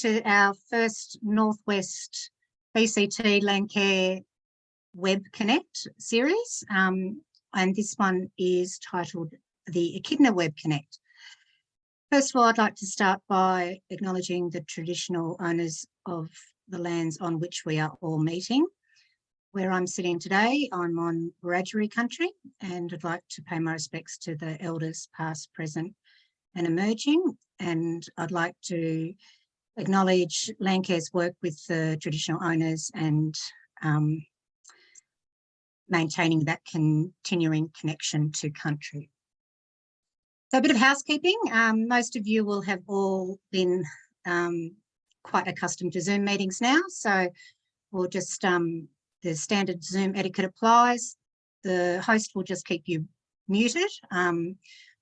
to our first Northwest BCT Landcare Web Connect series, and this one is titled the Echidna Web Connect. First of all, I'd like to start by acknowledging the traditional owners of the lands on which we are all meeting. Where I'm sitting today, I'm on Wiradjuri country, and I'd like to pay my respects to the elders past, present and emerging. And I'd like to acknowledge Landcare's work with the traditional owners and maintaining that continuing connection to country. So a bit of housekeeping. Most of you will have all been quite accustomed to Zoom meetings now. So we'll just, the standard Zoom etiquette applies. The host will just keep you muted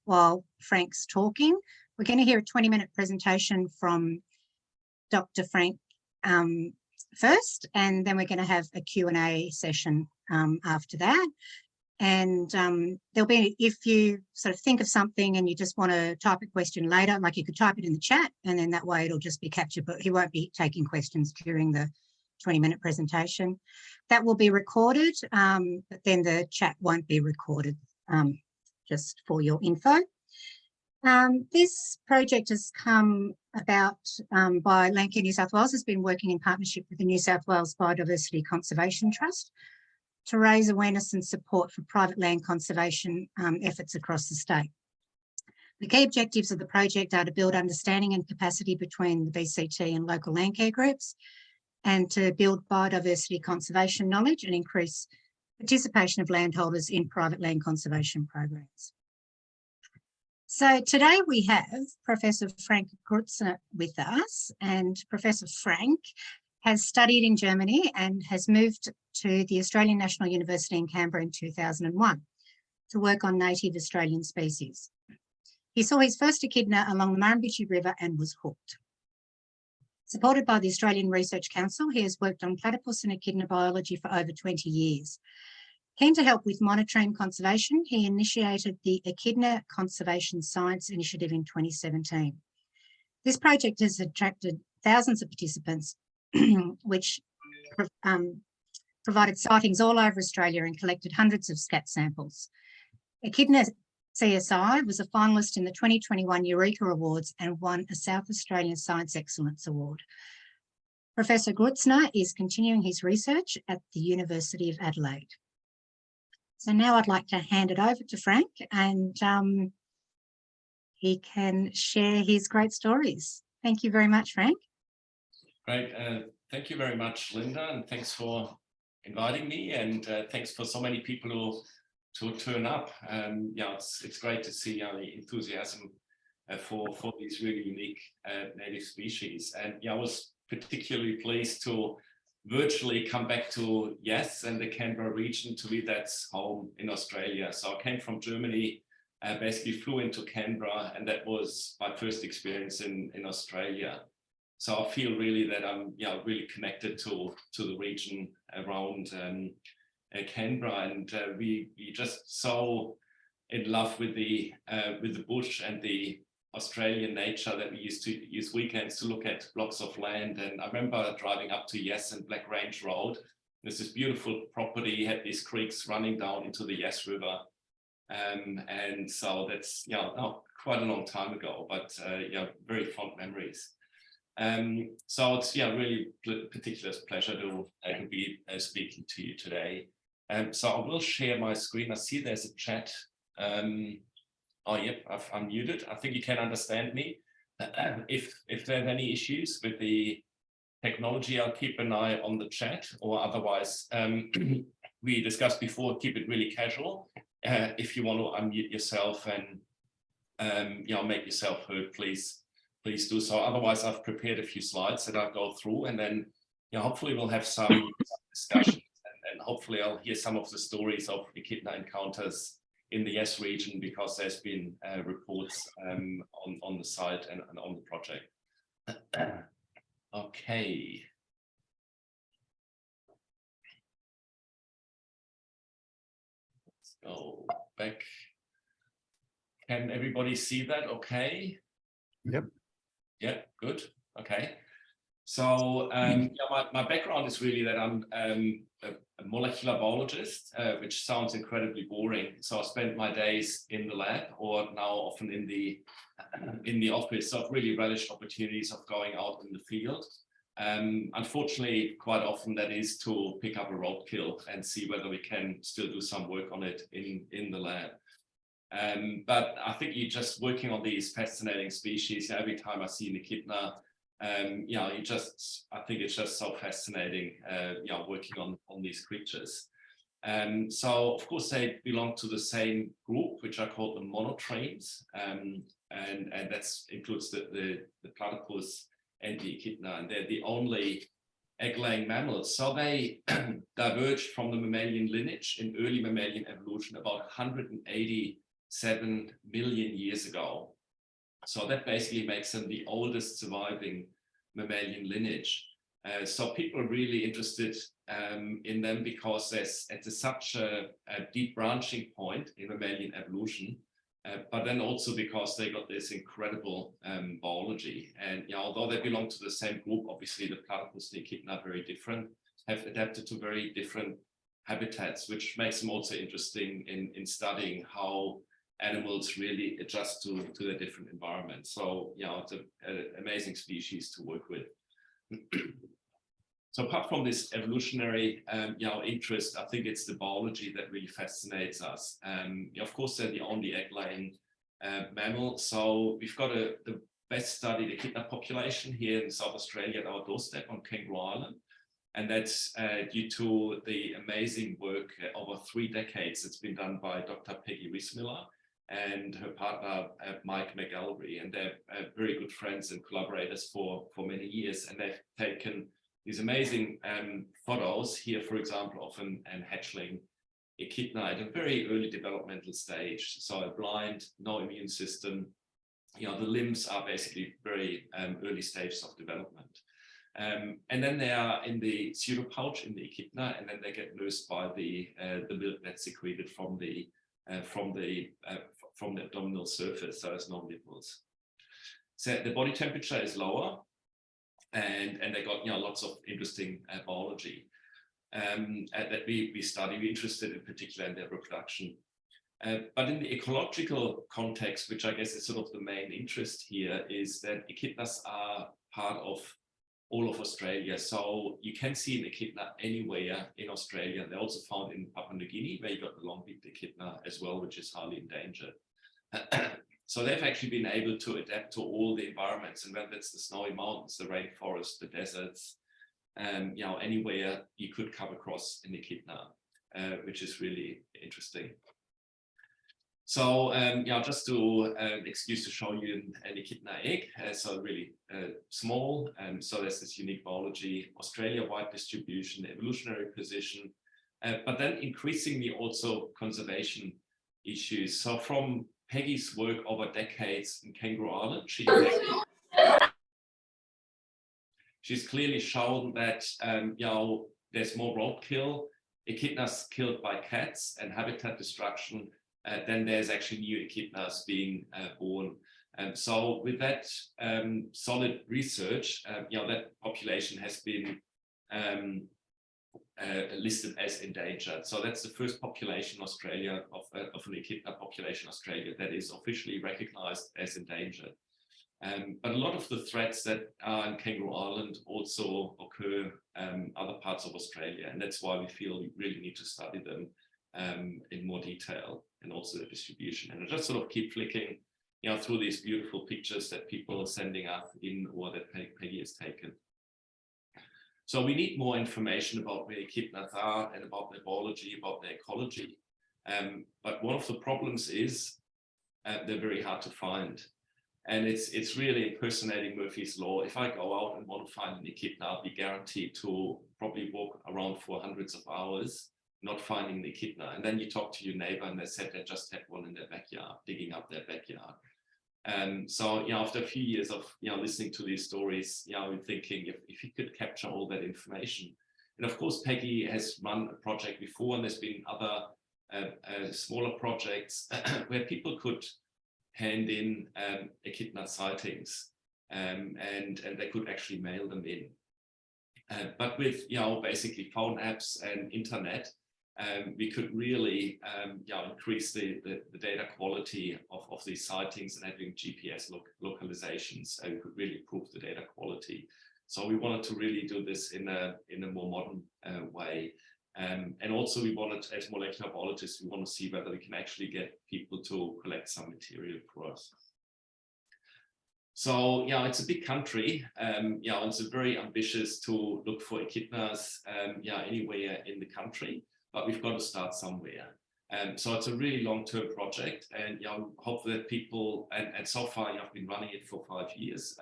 while Frank's talking. We're going to hear a 20-minute presentation from Dr. Frank first, and then we're going to have a Q&A session after that. And there'll be, if you sort of think of something and you just want to type a question later, like you could type it in the chat, and then that way it'll just be captured, but he won't be taking questions during the 20-minute presentation. That will be recorded, but then the chat won't be recorded, just for your info. This project has come about by Landcare New South Wales. Has been working in partnership with the New South Wales Biodiversity Conservation Trust to raise awareness and support for private land conservation efforts across the state. The key objectives of the project are to build understanding and capacity between the BCT and local landcare groups, and to build biodiversity conservation knowledge and increase participation of landholders in private land conservation programs. So today we have Professor Frank Grützner with us, and Professor Frank has studied in Germany and has moved to the Australian National University in Canberra in 2001 to work on native Australian species. He saw his first echidna along the Murrumbidgee River and was hooked. Supported by the Australian Research Council, he has worked on platypus and echidna biology for over 20 years. Keen to help with monotreme conservation, he initiated the Echidna Conservation Science Initiative in 2017. This project has attracted thousands of participants, which provided sightings all over Australia and collected hundreds of scat samples. EchidnaCSI was a finalist in the 2021 Eureka Awards and won a South Australian Science Excellence Award. Professor Grutzner is continuing his research at the University of Adelaide. So now I'd like to hand it over to Frank, and he can share his great stories. Thank you very much, Frank. Great. Thank you very much, Linda, and thanks for inviting me, and thanks for so many people who turn up. Yeah, it's great to see the enthusiasm for these really unique native species. And yeah, I was particularly pleased to virtually come back to Yes and the Canberra region. To me, that's home in Australia. So I came from Germany, basically flew into Canberra, and that was my first experience in Australia. So I feel really that I'm really connected to the region around Canberra, and we just so in love with the bush and the Australian nature that we used to use weekends to look at blocks of land. And I remember driving up to Yes and Black Range Road. There's this beautiful property, had these creeks running down into the Yes River, and so that's quite a long time ago, but very fond memories. So it's really particular pleasure to be speaking to you today. So I will share my screen. I see there's a chat. Oh, yep, I've unmuted. I think you can understand me. If there are any issues with the technology, I'll keep an eye on the chat, or otherwise, we discussed before, keep it really casual. If you want to unmute yourself and make yourself heard, please do so. Otherwise, I've prepared a few slides that I'll go through, and then hopefully we'll have some discussion, and hopefully I'll hear some of the stories of echidna encounters in the Yes region, because there's been reports on the site and on the project. Okay. Let's go back. Can everybody see that okay? Yep. Yeah, good. Okay. So yeah, my background is really that I'm a molecular biologist, which sounds incredibly boring. So I spend my days in the lab, or now often in the office. So I've really relished opportunities of going out in the field. Unfortunately, quite often that is to pick up a roadkill and see whether we can still do some work on it in the lab. But I think you're just working on these fascinating species. Every time I see an echidna, you know, I think it's just so fascinating, you know, working on these creatures. So of course they belong to the same group, which are called the monotremes, and that includes the platypus and the echidna, and they're the only egg-laying mammals. So they diverged from the mammalian lineage in early mammalian evolution about 187 million years ago. So that basically makes them the oldest surviving mammalian lineage. So people are really interested in them because it's such a deep branching point in mammalian evolution, but then also because they got this incredible biology. And you know, although they belong to the same group, obviously the platypus and the echidna are very different, have adapted to very different habitats, which makes them also interesting in studying how animals really adjust to their different environments. So, you know, it's an amazing species to work with. So apart from this evolutionary, you know, interest, I think it's the biology that really fascinates us. Of course, they're the only egg-laying mammal. So we've got the best studied echidna population here in South Australia at our doorstep on Kangaroo Island. And that's due to the amazing work over 3 decades that's been done by Dr. Peggy Riesmiller and her partner, Mike McElvery. And they're very good friends and collaborators for many years. And they've taken these amazing photos here, for example, of an hatchling echidna at a very early developmental stage. So a blind, no immune system. You know, the limbs are basically very early stages of development. And then they are in the pseudopouch in the echidna, and then they get nursed by the milk that's secreted from the abdominal surface, so there's no nipples. So the body temperature is lower, and they got, you know, lots of interesting biology that we study. We're interested in particular in their reproduction. But in the ecological context, which I guess is sort of the main interest here, is that echidnas are part of all of Australia. So you can see an echidna anywhere in Australia. They're also found in Papua New Guinea, where you got the long-beaked echidna as well, which is highly endangered. So they've actually been able to adapt to all the environments, and whether it's the snowy mountains, the rainforests, the deserts, you know, anywhere you could come across an echidna, which is really interesting. So, you know, just to excuse to show you an echidna egg, so really small. So there's this unique biology, Australia-wide distribution, evolutionary position, but then increasingly also conservation issues. So from Peggy's work over decades in Kangaroo Island, she's clearly shown that you know, there's more roadkill, echidnas killed by cats and habitat destruction, then there's actually new echidnas being born. So with that solid research, you know, that population has been listed as endangered. So that's the first population in Australia of an echidna population in Australia that is officially recognized as endangered. But a lot of the threats that are in Kangaroo Island also occur other parts of Australia, and that's why we feel we really need to study them in more detail, and also the distribution. And I just sort of keep flicking, you know, through these beautiful pictures that people are sending up in, or that Peggy has taken. So we need more information about where echidnas are and about their biology, about their ecology. But one of the problems is they're very hard to find. And it's really impersonating Murphy's Law. If I go out and want to find an echidna, I'll be guaranteed to probably walk around for hundreds of hours, not finding the echidna. And then you talk to your neighbor and they said they just had one in their backyard, digging up their backyard. So, you know, after a few years of, you know, listening to these stories, you know, I'm thinking if you could capture all that information. And of course, Peggy has run a project before, and there's been other smaller projects where people could hand in echidna sightings, and they could actually mail them in. But with, basically phone apps and internet, we could really, increase the data quality of these sightings, and having GPS localizations, and we could really improve the data quality. So we wanted to really do this in a more modern way. And also we wanted, as molecular biologists, we want to see whether we can actually get people to collect some material for us. So, it's a big country. It's very ambitious to look for echidnas, anywhere in the country, but we've got to start somewhere. So it's a really long-term project, and hope that people, and so far I've been running it for 5 years,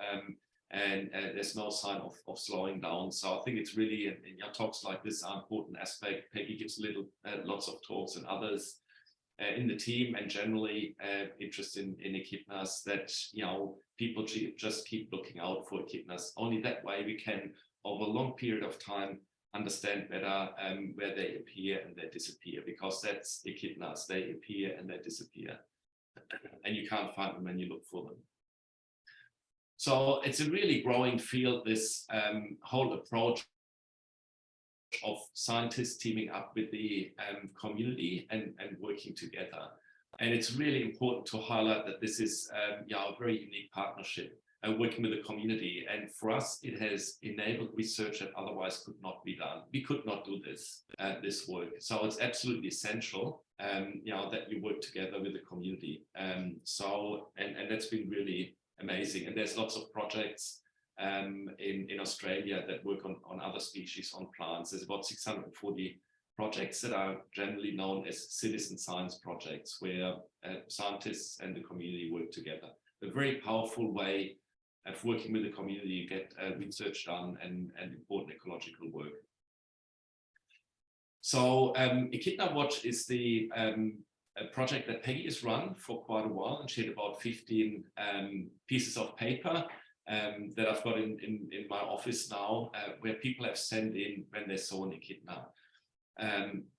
and there's no sign of slowing down. So I think it's really, and talks like this are an important aspect. Peggy gives lots of talks, and others in the team, and generally interested in echidnas, that people just keep looking out for echidnas. Only that way we can, over a long period of time, understand better where they appear and they disappear, because that's echidnas. They appear and they disappear, and you can't find them when you look for them. So it's a really growing field, this whole approach of scientists teaming up with the community and working together. And it's really important to highlight that this is a very unique partnership, working with the community. And for us, it has enabled research that otherwise could not be done. We could not do this work. So it's absolutely essential, that you work together with the community. And that's been really amazing. And there's lots of projects in Australia that work on other species, on plants. There's about 640 projects that are generally known as citizen science projects, where scientists and the community work together. A very powerful way of working with the community to get research done and important ecological work. So Echidna Watch is the a project that Peggy has run for quite a while, and she had about 15 pieces of paper that I've got in my office now, where people have sent in when they saw an echidna.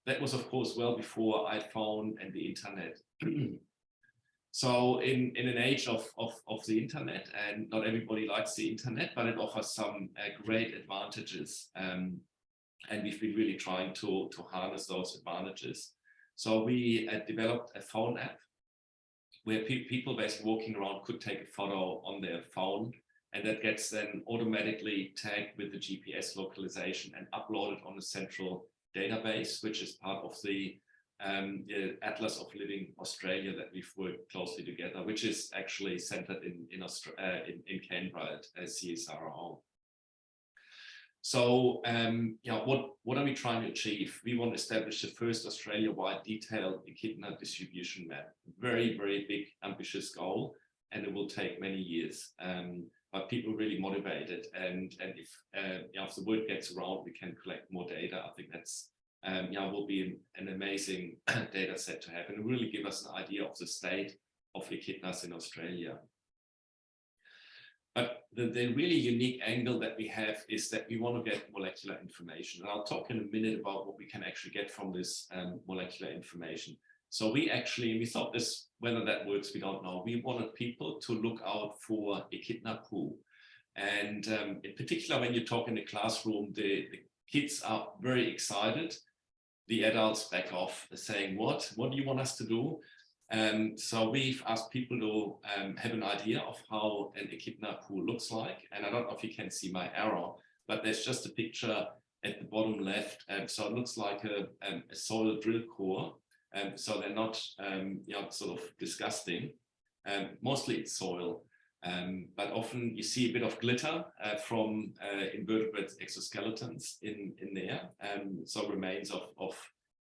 That was, of course, well before iPhone and the internet. So in an age of the internet, and not everybody likes the internet, but it offers some great advantages. And we've been really trying to harness those advantages. So we developed a phone app where people basically walking around could take a photo on their phone, and that gets then automatically tagged with the GPS localization and uploaded on a central database, which is part of the Atlas of Living Australia that we've worked closely together, which is actually centered in Canberra at CSIRO. So, what are we trying to achieve? We want to establish the first Australia-wide detailed echidna distribution map. Very, very big, ambitious goal, and it will take many years. But people really motivated, and if the word gets around, we can collect more data. I think that's will be an amazing data set to have, and really give us an idea of the state of echidnas in Australia. But the really unique angle that we have is that we want to get molecular information. And I'll talk in a minute about what we can actually get from this molecular information. So we thought this, whether that works, we don't know. We wanted people to look out for echidna poo. And in particular, when you talk in the classroom, the kids are very excited. The adults back off, saying, what do you want us to do? So we've asked people to have an idea of how an echidna poo looks like. And I don't know if you can see my arrow, but there's just a picture at the bottom left. So it looks like a soil drill core. So they're not sort of disgusting. Mostly it's soil. But often you see a bit of glitter from invertebrate exoskeletons in there. So remains of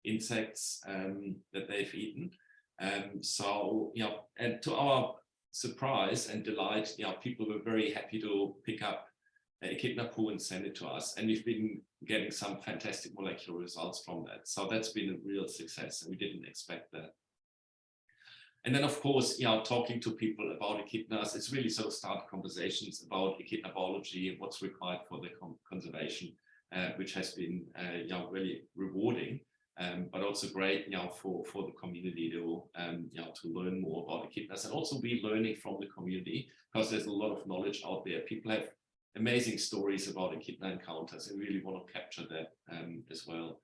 insects that they've eaten. And to our surprise and delight, people were very happy to pick up echidna poo and send it to us. And we've been getting some fantastic molecular results from that. So that's been a real success, and we didn't expect that. And then, of course, talking to people about echidnas, it's really sort of start conversations about echidna biology and what's required for the conservation, which has been really rewarding. But also great, for the community to learn more about echidnas, and also be learning from the community, because there's a lot of knowledge out there. People have amazing stories about echidna encounters, and really want to capture that as well.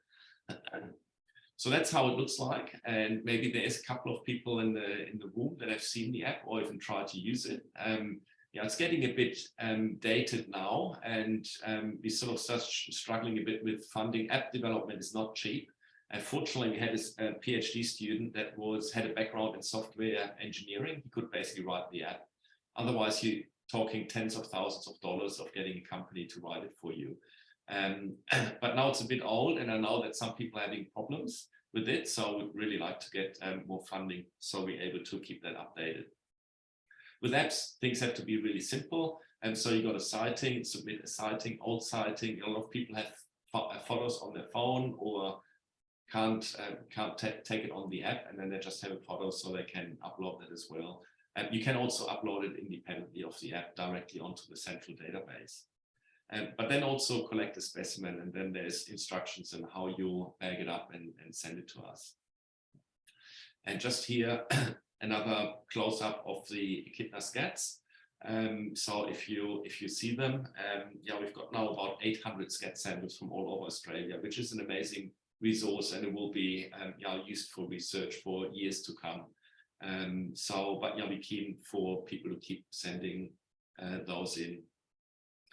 So that's how it looks like, and maybe there's a couple of people in the room that have seen the app or even tried to use it. Yeah, it's getting a bit dated now, and we sort of start struggling a bit with funding. App development is not cheap. Fortunately, we had a PhD student that had a background in software engineering. He could basically write the app. Otherwise, you're talking tens of thousands of dollars of getting a company to write it for you. But now it's a bit old, and I know that some people are having problems with it, so we'd really like to get more funding so we're able to keep that updated. With apps, things have to be really simple, and so you got a sighting, submit a sighting, old sighting. A lot of people have photos on their phone or can't take it on the app, and then they just have a photo, so they can upload that as well. And you can also upload it independently of the app directly onto the central database. But then also collect a specimen, and then there's instructions on how you bag it up and send it to us. And just here, another close-up of the echidna scats. So if you see them, yeah, we've got now about 800 scat samples from all over Australia, which is an amazing resource, and it will be yeah, used for research for years to come. But yeah, we're keen for people to keep sending those in.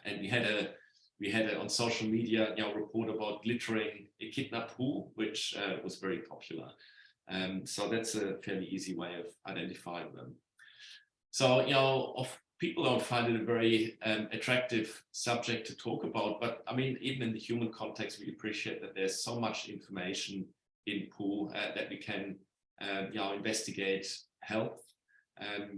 And we had a on social media, you know, report about glittering echidna poo, which was very popular. So that's a fairly easy way of identifying them. So, you know, people don't find it a very attractive subject to talk about, but I mean, even in the human context, we appreciate that there's so much information in poo that we can, you know, investigate health,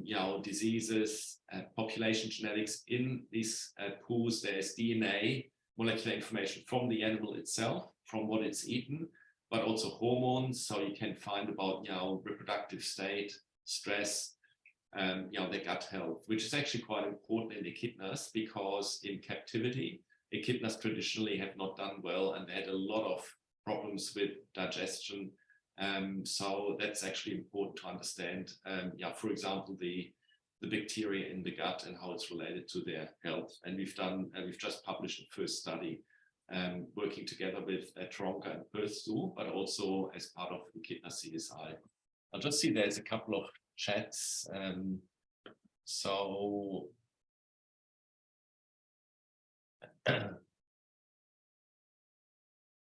you know, diseases, population genetics. In these poos, there's DNA, molecular information from the animal itself, from what it's eaten, but also hormones. So you can find about, you know, reproductive state, stress, you know, their gut health, which is actually quite important in echidnas, because in captivity, echidnas traditionally have not done well, and they had a lot of problems with digestion. So that's actually important to understand, yeah, for example, the bacteria in the gut and how it's related to their health. And we've just published a first study working together with Taronga and Perth Zoo, but also as part of EchidnaCSI. I'll just see there's a couple of chats. So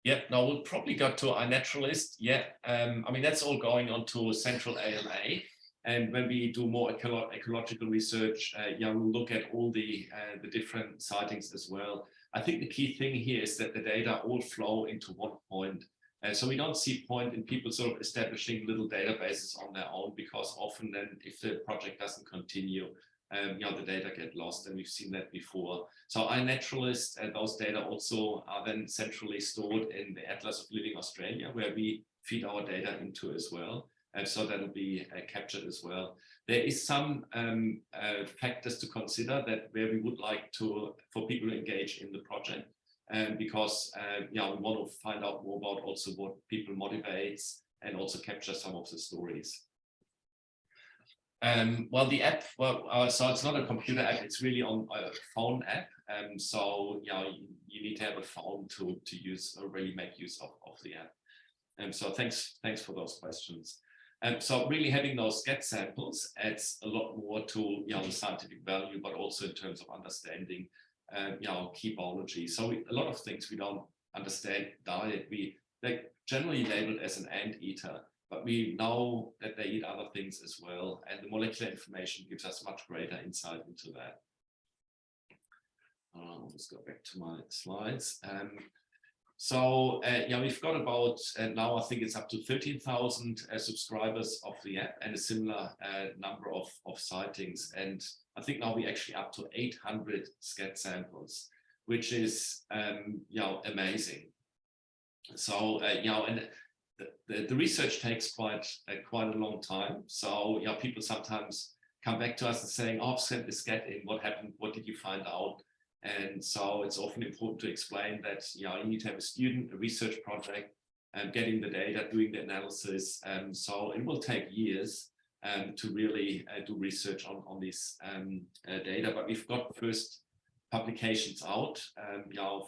yeah, now we'll probably go to iNaturalist. Yeah, I mean, that's all going on to central AMA. And when we do more ecological research, yeah, we'll look at all the different sightings as well. I think the key thing here is that the data all flow into one point. So we don't see point in people sort of establishing little databases on their own, because often then if the project doesn't continue, you know, the data get lost, and we've seen that before. So iNaturalist, and those data also are then centrally stored in the Atlas of Living Australia, where we feed our data into as well. And so that'll be captured as well. There is some factors to consider that where we would like for people to engage in the project, because yeah, we want to find out more about also what people motivates, and also capture some of the stories. Well, the app, so it's not a computer app, it's really on a phone app. So, you know, you need to have a phone to use or really make use of the app. So thanks for those questions. So really having those scat samples adds a lot more to, you know, the scientific value, but also in terms of understanding, you know, key biology. So a lot of things we don't understand. Diet, they're generally labeled as an anteater, but we know that they eat other things as well, and the molecular information gives us much greater insight into that. I'll just go back to my slides. So yeah, we've got about now I think it's up to 13,000 subscribers of the app, and a similar number of sightings. And I think now we're actually up to 800 scat samples, which is you know, amazing. So you know, and the research takes quite a long time. So you know, people sometimes come back to us and saying, "Oh, I've sent the scat in. What happened? What did you find out?" And so it's often important to explain that, you know, you need to have a student, a research project, and getting the data, doing the analysis. So it will take years to really do research on this data. But we've got first publications out,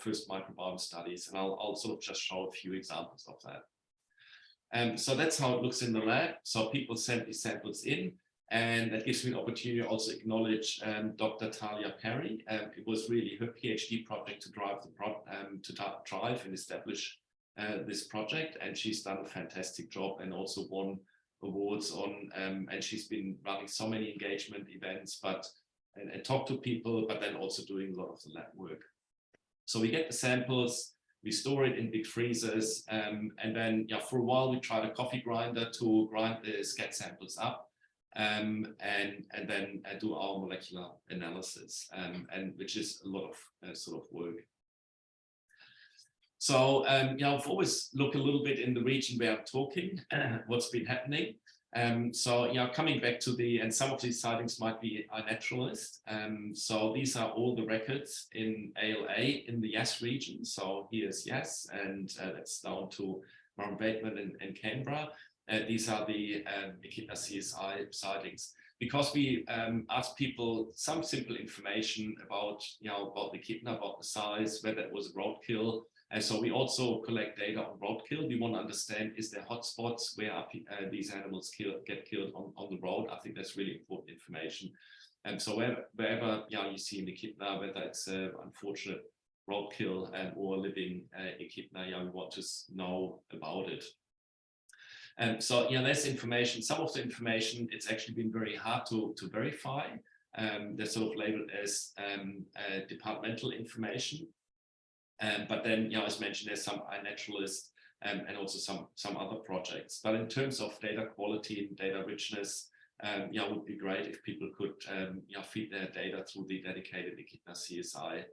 first microbiome studies, and I'll sort of just show a few examples of that. So that's how it looks in the lab. So people send these samples in, and that gives me an opportunity to also acknowledge Dr. Talia Perry. It was really her PhD project to drive and establish this project, and she's done a fantastic job and also won awards on, and she's been running so many engagement events, and talk to people, but then also doing a lot of the lab work. So we get the samples, we store it in big freezers, and then for a while we tried a coffee grinder to grind the scat samples up, and then do our molecular analysis, and which is a lot of sort of work. So I've always looked a little bit in the region where I'm talking, what's been happening. So coming back to and some of these sightings might be iNaturalist. So these are all the records in ALA in the Yass region. So here's Yass, and that's down to Murrumbidgee and Canberra. These are the EchidnaCSI sightings. Because we asked people some simple information about the echidna, about the size, whether it was roadkill. And so we also collect data on roadkill. We want to understand, is there hotspots where these animals get killed on the road? I think that's really important information. And so wherever you see an echidna, whether it's unfortunate roadkill or living echidna, we want to know about it. And so there's information. Some of the information, it's actually been very hard to verify. They're sort of labeled as departmental information. But then, as mentioned, there's some iNaturalist and also some other projects. But in terms of data quality and data richness, it would be great if people could feed their data through the dedicated EchidnaCSI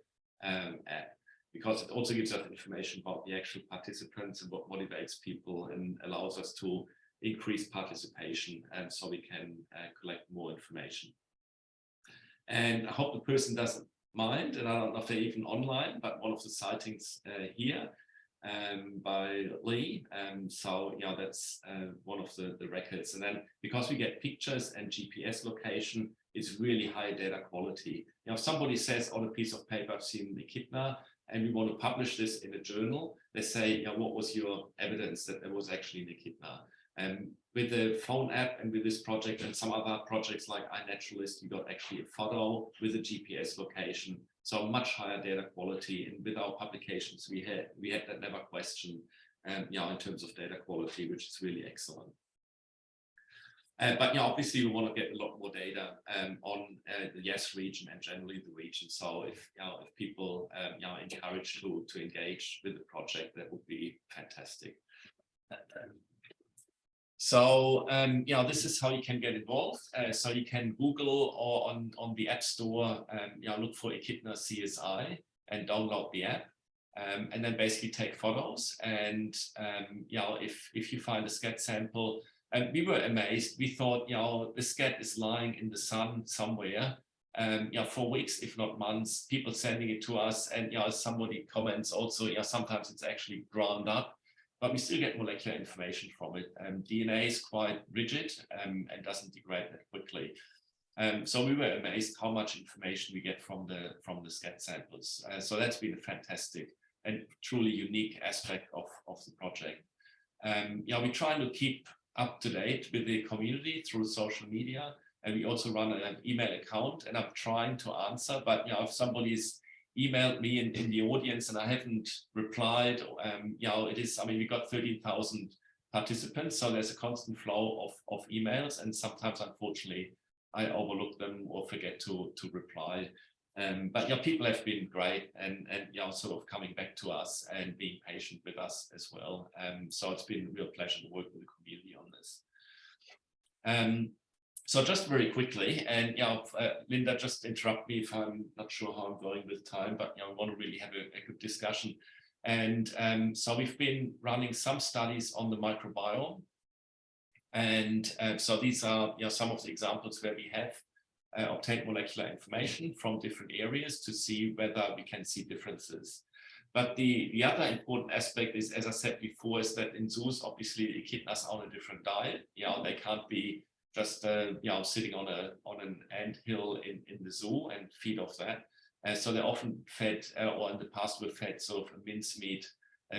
app, because it also gives us information about the actual participants and what motivates people and allows us to increase participation, and so we can collect more information. And I hope the person doesn't mind, and I don't know if they're even online, but one of the sightings here by Lee. So that's one of the records. And then because we get pictures and GPS location, it's really high data quality. If somebody says on a piece of paper, I've seen the echidna, and we want to publish this in a journal, they say, what was your evidence that there was actually an echidna? With the phone app and with this project and some other projects like iNaturalist, we got actually a photo with a GPS location, so much higher data quality. And with our publications, we had that never question, in terms of data quality, which is really excellent. But obviously we want to get a lot more data on the Yass region and generally the region. So if people encouraged to engage with the project, that would be fantastic. So this is how you can get involved. So you can Google or on the App Store, look for EchidnaCSI and download the app, and then basically take photos. And if you find a scat sample, and we were amazed. We thought the scat is lying in the sun somewhere, for weeks, if not months. People sending it to us, and somebody comments also, sometimes it's actually ground up. But we still get molecular information from it. DNA is quite rigid and doesn't degrade that quickly. So we were amazed how much information we get from the scat samples. So that's been a fantastic and truly unique aspect of the project. We're trying to keep up to date with the community through social media, and we also run an email account. And I'm trying to answer, but if somebody's emailed me in the audience and I haven't replied, it is, we got 13,000 participants, so there's a constant flow of emails, and sometimes, unfortunately, I overlook them or forget to reply. But people have been great and sort of coming back to us and being patient with us as well. So it's been a real pleasure to work with the community on this. So just very quickly, and Linda, just interrupt me if I'm not sure how I'm going with time, but I want to really have a good discussion. And so we've been running some studies on the microbiome, and so these are some of the examples where we have obtained molecular information from different areas to see whether we can see differences. But the other important aspect is, as I said before, is that in zoos, obviously, the echidnas are on a different diet. They can't be just sitting on an ant hill in the zoo and feed off that. So they're often fed, or in the past were fed sort of a mincemeat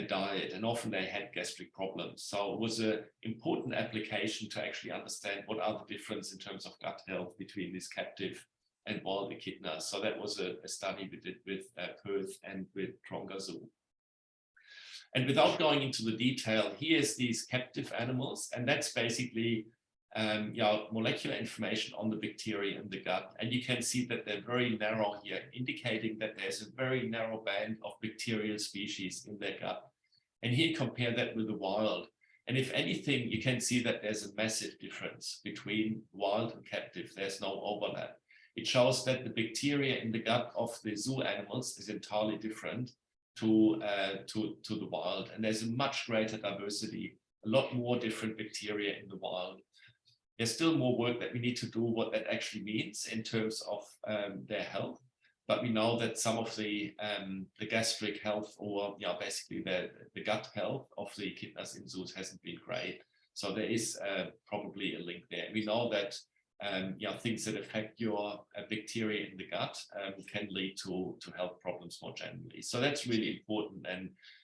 diet, and often they had gastric problems. So it was an important application to actually understand what are the difference in terms of gut health between these captive and wild echidnas. So that was a study we did with Perth and with Taronga Zoo. And without going into the detail, here's these captive animals, and that's basically molecular information on the bacteria in the gut. And you can see that they're very narrow here, indicating that there's a very narrow band of bacterial species in their gut. And here compare that with the wild. And if anything, you can see that there's a massive difference between wild and captive. There's no overlap. It shows that the bacteria in the gut of the zoo animals is entirely different to the wild. And there's a much greater diversity, a lot more different bacteria in the wild. There's still more work that we need to do what that actually means in terms of their health. But we know that some of the gastric health, or basically the gut health of the echidnas in zoos hasn't been great. So there is probably a link there. We know that things that affect your bacteria in the gut can lead to health problems more generally. So that's really important.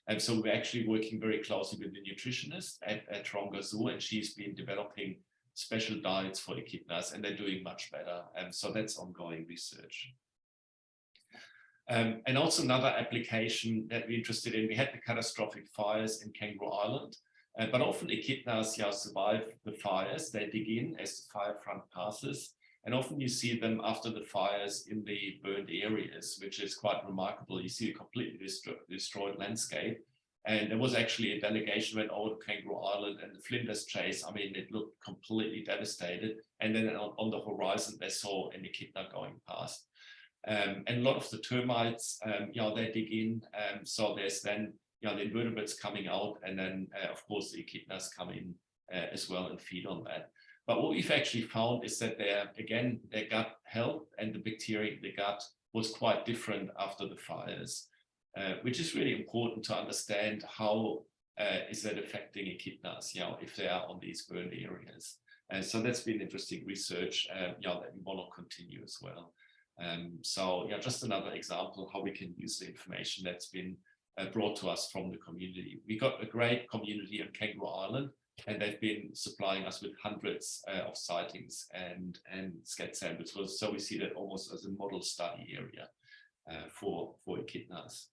And so we're actually working very closely with the nutritionist at Taronga Zoo, and she's been developing special diets for echidnas, and they're doing much better. So that's ongoing research. And also another application that we're interested in, we had the catastrophic fires in Kangaroo Island, but often echidnas survive the fires. They dig in as the fire front passes, and often you see them after the fires in the burned areas, which is quite remarkable. You see a completely destroyed landscape. And there was actually a delegation went over to Kangaroo Island, and the Flinders Chase, I mean, it looked completely devastated. And then on the horizon, they saw an echidna going past. And a lot of the termites, they dig in. So there's then, the invertebrates coming out, and then, of course, the echidnas come in as well and feed on that. But what we've actually found is that their gut health and the bacteria in the gut was quite different after the fires. Which is really important to understand how is that affecting echidnas, if they are on these burned areas. And so that's been interesting research, that we want to continue as well. So just another example how we can use the information that's been brought to us from the community. We got a great community on Kangaroo Island, and they've been supplying us with hundreds of sightings and scat samples. So we see that almost as a model study area for echidnas.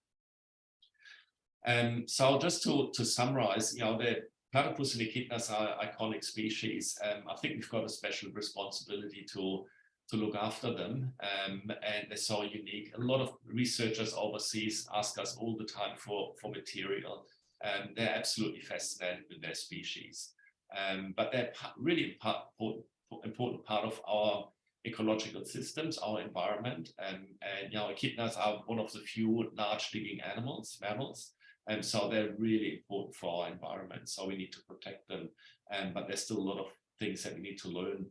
So just to summarize, the platypus and echidnas are iconic species. I think we've got a special responsibility to look after them, and they're so unique. A lot of researchers overseas ask us all the time for material. They're absolutely fascinated with their species, but they're really important part of our ecological systems, our environment. And echidnas are one of the few large digging mammals. And so they're really important for our environment. So we need to protect them. But there's still a lot of things that we need to learn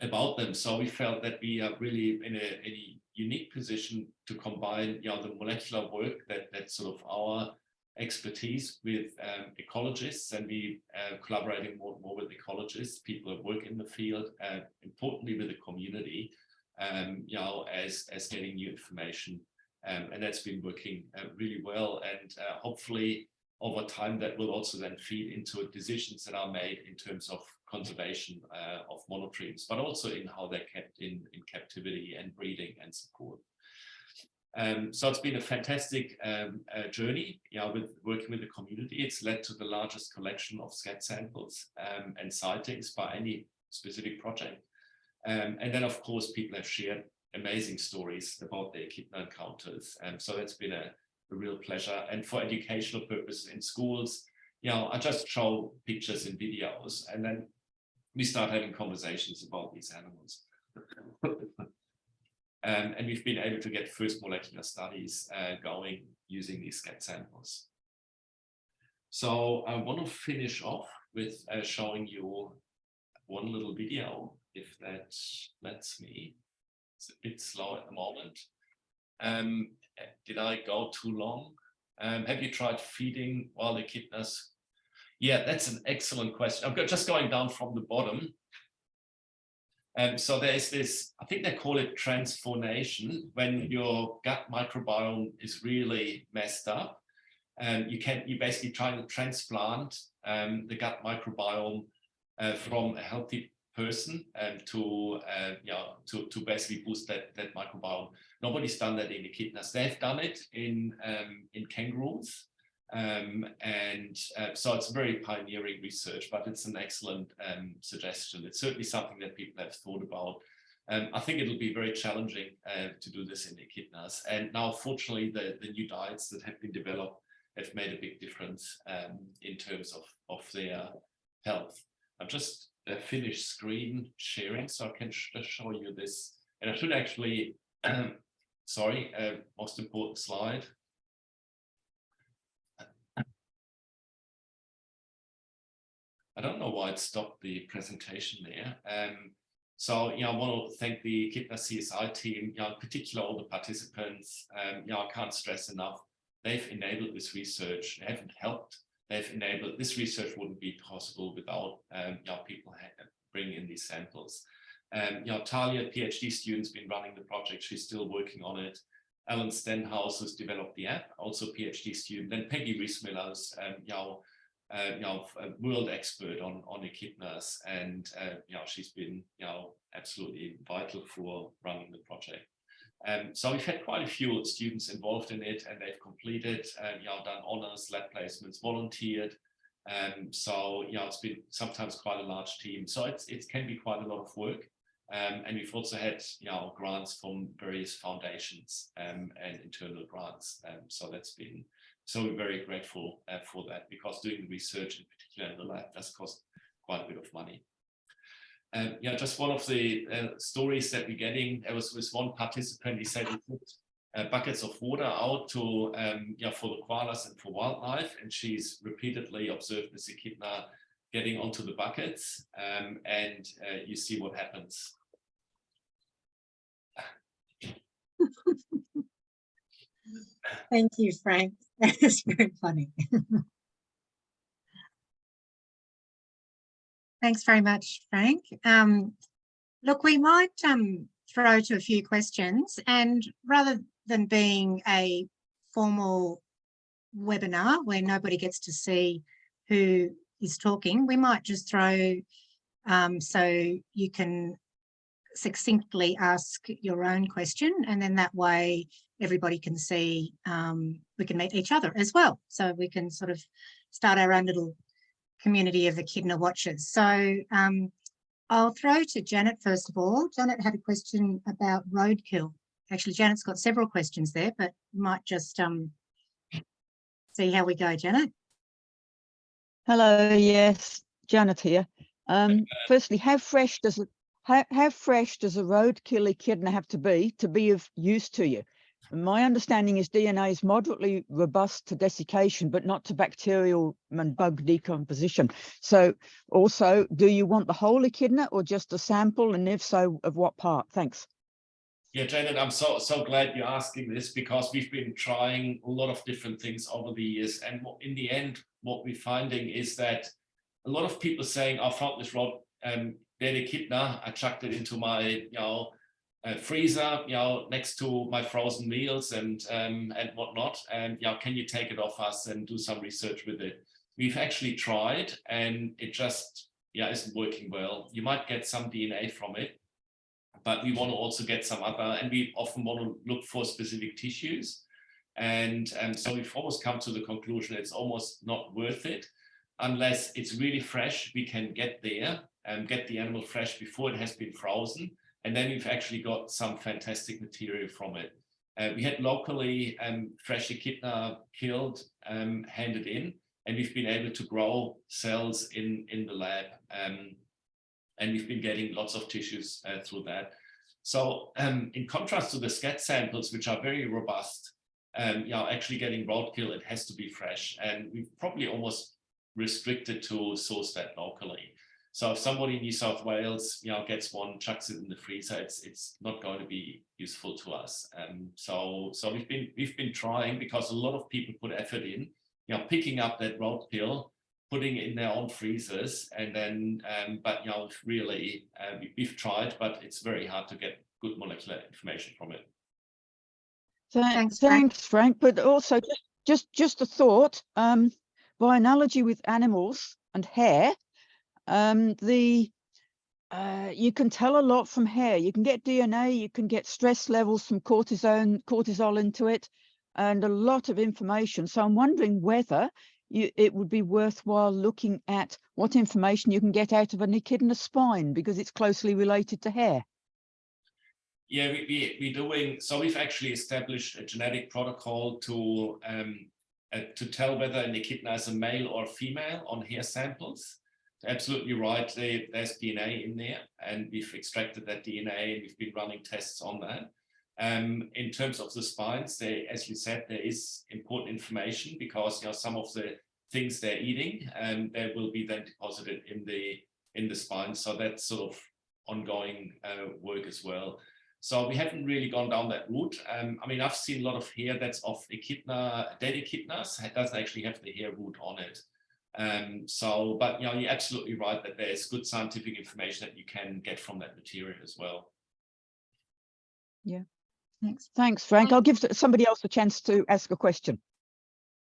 about them. So we felt that we are really in a unique position to combine the molecular work that's sort of our expertise with ecologists, and we collaborating more and more with ecologists, people who work in the field, importantly with the community, as getting new information. And that's been working really well, and hopefully over time that will also then feed into decisions that are made in terms of conservation of monotremes, but also in how they're kept in captivity and breeding and support. So it's been a fantastic journey, with working with the community. It's led to the largest collection of scat samples and sightings by any specific project. And then, of course, people have shared amazing stories about their echidna encounters. So that's been a real pleasure. And for educational purposes in schools, I just show pictures and videos, and then we start having conversations about these animals. And we've been able to get first molecular studies going using these scat samples. So I want to finish off with showing you one little video, if that lets me. It's a bit slow at the moment. Did I go too long? Have you tried feeding wild echidnas? Yeah, that's an excellent question. I'm just going down from the bottom. So there is this, I think they call it transformation, when your gut microbiome is really messed up. You basically try to transplant the gut microbiome from a healthy person to basically boost that microbiome. Nobody's done that in echidnas. They've done it in kangaroos. So it's very pioneering research, but it's an excellent suggestion. It's certainly something that people have thought about. I think it'll be very challenging to do this in echidnas. And now, fortunately, the new diets that have been developed have made a big difference in terms of their health. I've just finished screen sharing, so I can just show you this. And I should actually, sorry, most important slide. I don't know why it stopped the presentation there. So, I want to thank the EchidnaCSI team, in particular all the participants. I can't stress enough. They've enabled this research. They haven't helped. They've enabled this research. Wouldn't be possible without people bringing in these samples. Talia, PhD student's been running the project. She's still working on it. Alan Stenhouse, who's developed the app, also PhD student. Then Peggy Rees-Miller's, a world expert on echidnas, and she's been absolutely vital for running the project. So we've had quite a few students involved in it, and they've completed, done honors, lab placements, volunteered. So it's been sometimes quite a large team. So it can be quite a lot of work. And we've also had grants from various foundations and internal grants. So that's been we're very grateful for that, because doing the research, in particular in the lab, does cost quite a bit of money. Just one of the stories that we're getting, there was with one participant. He said he put buckets of water out to for the koalas and for wildlife, and she's repeatedly observed this echidna getting onto the buckets, and you see what happens. Thank you, Frank. That is very funny. Thanks very much, Frank. Look, we might throw to a few questions, and rather than being a formal webinar where nobody gets to see who is talking, we might just throw so you can succinctly ask your own question, and then that way everybody can see, we can meet each other as well. So we can sort of start our own little community of echidna watchers. So I'll throw to Janet first of all. Janet had a question about roadkill. Actually, Janet's got several questions there, but might just see how we go, Janet. Hello, yes, Janet here. Firstly, how fresh does a roadkill echidna have to be of use to you? My understanding is DNA is moderately robust to desiccation, but not to bacterial and bug decomposition. So also, do you want the whole echidna or just a sample? And if so, of what part? Thanks. Yeah, Janet, I'm so glad you're asking this, because we've been trying a lot of different things over the years. And in the end, what we're finding is that a lot of people saying, I found this dead echidna, I chucked it into my, freezer, next to my frozen meals and whatnot, and can you take it off us and do some research with it? We've actually tried, and it just isn't working well. You might get some DNA from it, but we want to also get some other, and we often want to look for specific tissues, and so we've almost come to the conclusion it's almost not worth it unless it's really fresh. We can get there and get the animal fresh before it has been frozen. And then we've actually got some fantastic material from it. We had locally fresh echidna killed, handed in, and we've been able to grow cells in the lab. And we've been getting lots of tissues through that. So in contrast to the scat samples, which are very robust, actually getting roadkill, it has to be fresh. And we've probably almost restricted to source that locally. So if somebody in New South Wales, gets one, chucks it in the freezer, it's not going to be useful to us. So we've been trying, because a lot of people put effort in, picking up that roadkill, putting in their own freezers, and then, but really, we've tried, but it's very hard to get good molecular information from it. Thanks, Frank. But also, just a thought. By analogy with animals and hair, you can tell a lot from hair. You can get DNA, you can get stress levels from cortisol into it, and a lot of information. So I'm wondering whether it would be worthwhile looking at what information you can get out of an echidna spine, because it's closely related to hair. Yeah, we're doing, so we've actually established a genetic protocol to tell whether an echidna is a male or female on hair samples. Absolutely right, there's DNA in there, and we've extracted that DNA, and we've been running tests on that. In terms of the spines, as you said, there is important information, because some of the things they're eating, they will be then deposited in the spine. So that's sort of ongoing work as well. So we haven't really gone down that route. I mean, I've seen a lot of hair that's of echidna, dead echidnas. It doesn't actually have the hair root on it. But you're absolutely right that there's good scientific information that you can get from that material as well. Yeah. Thanks, Frank. I'll give somebody else a chance to ask a question.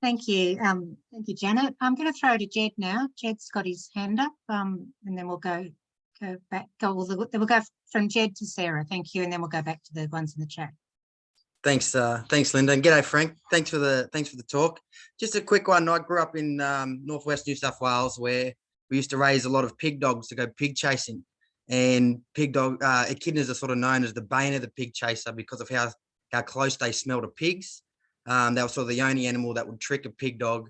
Thank you. Thank you, Janet. I'm going to throw to Jed now. Jed's got his hand up, and then we'll go back. We'll go from Jed to Sarah. Thank you, and then we'll go back to the ones in the chat. Thanks, Linda, and g'day, Frank. Thanks for the talk. Just a quick one. I grew up in northwest New South Wales, where we used to raise a lot of pig dogs to go pig chasing, and echidnas are sort of known as the bane of the pig chaser because of how close they smell to pigs. They were sort of the only animal that would trick a pig dog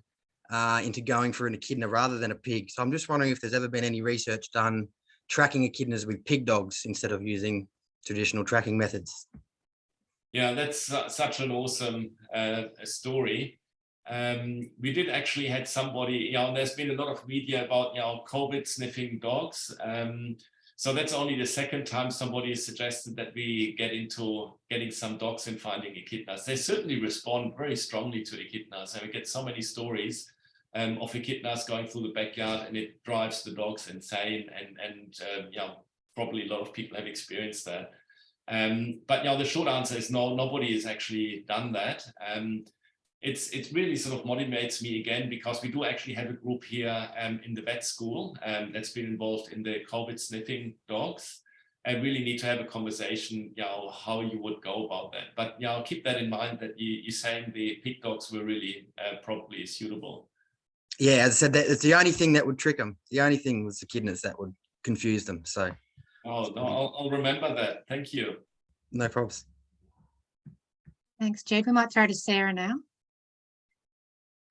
into going for an echidna rather than a pig. So I'm just wondering if there's ever been any research done tracking echidnas with pig dogs instead of using traditional tracking methods. Yeah, that's such an awesome story. We did actually had somebody, and there's been a lot of media about, COVID sniffing dogs. So that's only the second time somebody has suggested that we get into getting some dogs and finding echidnas. They certainly respond very strongly to echidnas, and we get so many stories of echidnas going through the backyard, and it drives the dogs insane. And probably a lot of people have experienced that. But the short answer is no, nobody has actually done that. It really sort of motivates me again, because we do actually have a group here in the vet school that's been involved in the COVID sniffing dogs, and really need to have a conversation, how you would go about that. But keep that in mind, that you're saying the pig dogs were really probably suitable. Yeah, as I said, that it's the only thing that would trick them. The only thing was echidnas that would confuse them. So. Oh no, I'll remember that. Thank you. No problems. Thanks, Jed. We might throw to Sarah now.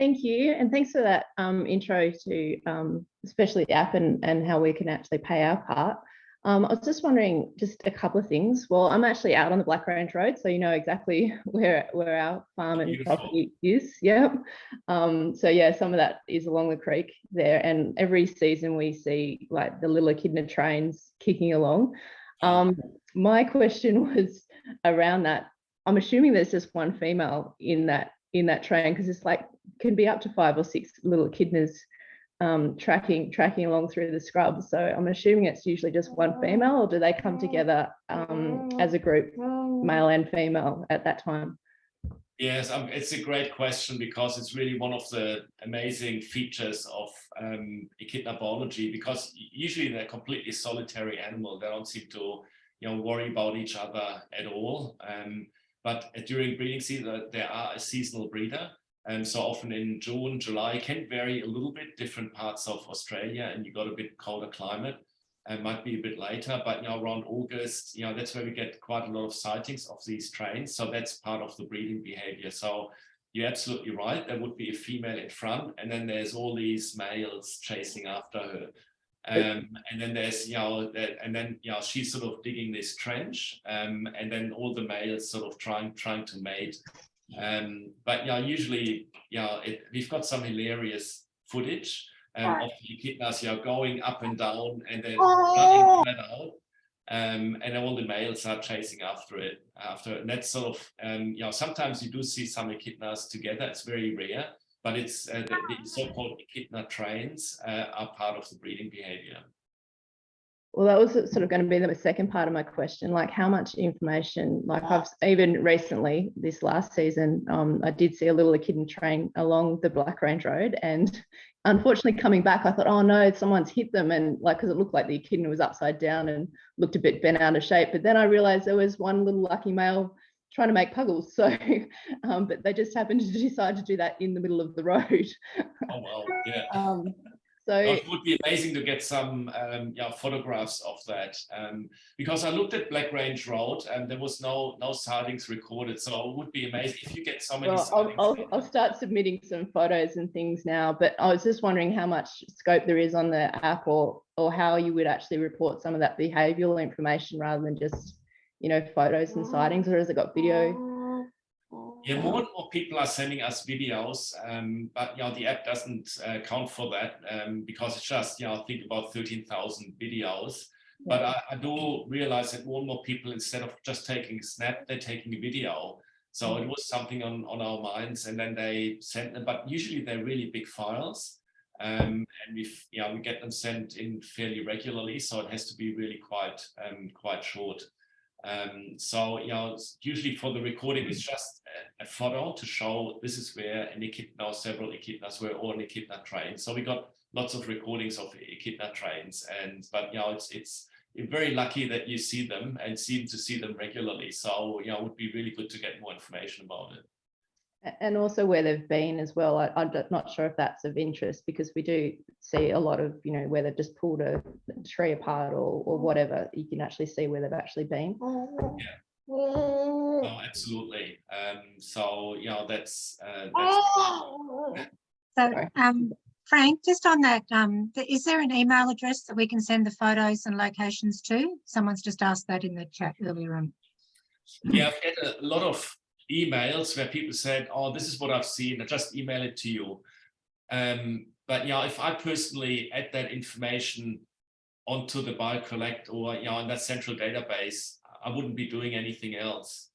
Thank you, and thanks for that intro to especially the app and how we can actually pay our part. I was just wondering just a couple of things. Well, I'm actually out on the Black Range Road, so you know exactly where our farm and property is. Yeah. So yeah, some of that is along the creek there, and every season we see like the little echidna trains kicking along. My question was around that. I'm assuming there's just one female in that train, because it's like can be up to 5 or 6 little echidnas tracking along through the scrub. So I'm assuming it's usually just one female, or do they come together as a group, male and female, at that time? Yes, it's a great question, because it's really one of the amazing features of echidna biology, because usually they're completely solitary animal. They don't seem to worry about each other at all. But during breeding season, they are a seasonal breeder. And so often in June, July, can vary a little bit, different parts of Australia, and you got a bit colder climate, and might be a bit later, but around August, that's where we get quite a lot of sightings of these trains. So that's part of the breeding behavior. So you're absolutely right. There would be a female in front, and then there's all these males chasing after her. And then there's, she's sort of digging this trench, and then all the males sort of trying to mate. But usually, we've got some hilarious footage of the echidnas, going up and down, and then running flat out, and all the males are chasing after it. And that's sort of, sometimes you do see some echidnas together. It's very rare, but it's the so-called echidna trains are part of the breeding behavior. Well, that was sort of going to be the second part of my question, like how much information, like I've even recently, this last season, I did see a little echidna train along the Black Range Road, and unfortunately coming back, I thought, oh no, someone's hit them, and like, because it looked like the echidna was upside down and looked a bit bent out of shape, but then I realized there was one little lucky male trying to make puggles, so but they just happened to decide to do that in the middle of the road. Oh well, yeah. So it would be amazing to get some photographs of that, because I looked at Black Range Road and there was no sightings recorded. So it would be amazing if you get so many sightings. I'll start submitting some photos and things now, but I was just wondering how much scope there is on the app, or how you would actually report some of that behavioural information rather than just, you know, photos and sightings, or has it got video? Yeah, more and more people are sending us videos, but the app doesn't count for that, because it's just think about 13,000 videos. But I do realize that more and more people, instead of just taking a snap, they're taking a video. So it was something on our minds, and then they sent them. But usually they're really big files, and we get them sent in fairly regularly. So it has to be really quite short. So usually for the recording, it's just a photo to show this is where an echidna or several echidnas were, or an echidna train. So we got lots of recordings of echidna trains, but it's very lucky that you see them and seem to see them regularly. So it would be really good to get more information about it. And also where they've been as well. I'm not sure if that's of interest, because we do see a lot of, where they've just pulled a tree apart or whatever. You can actually see where they've actually been. Yeah. Oh, absolutely. So that's so Frank, just on that, is there an email address that we can send the photos and locations to? Someone's just asked that in the chat earlier on. Yeah, I've had a lot of emails where people said, oh, this is what I've seen, I just email it to you. But if I personally add that information onto the BioCollect or in that central database, I wouldn't be doing anything else.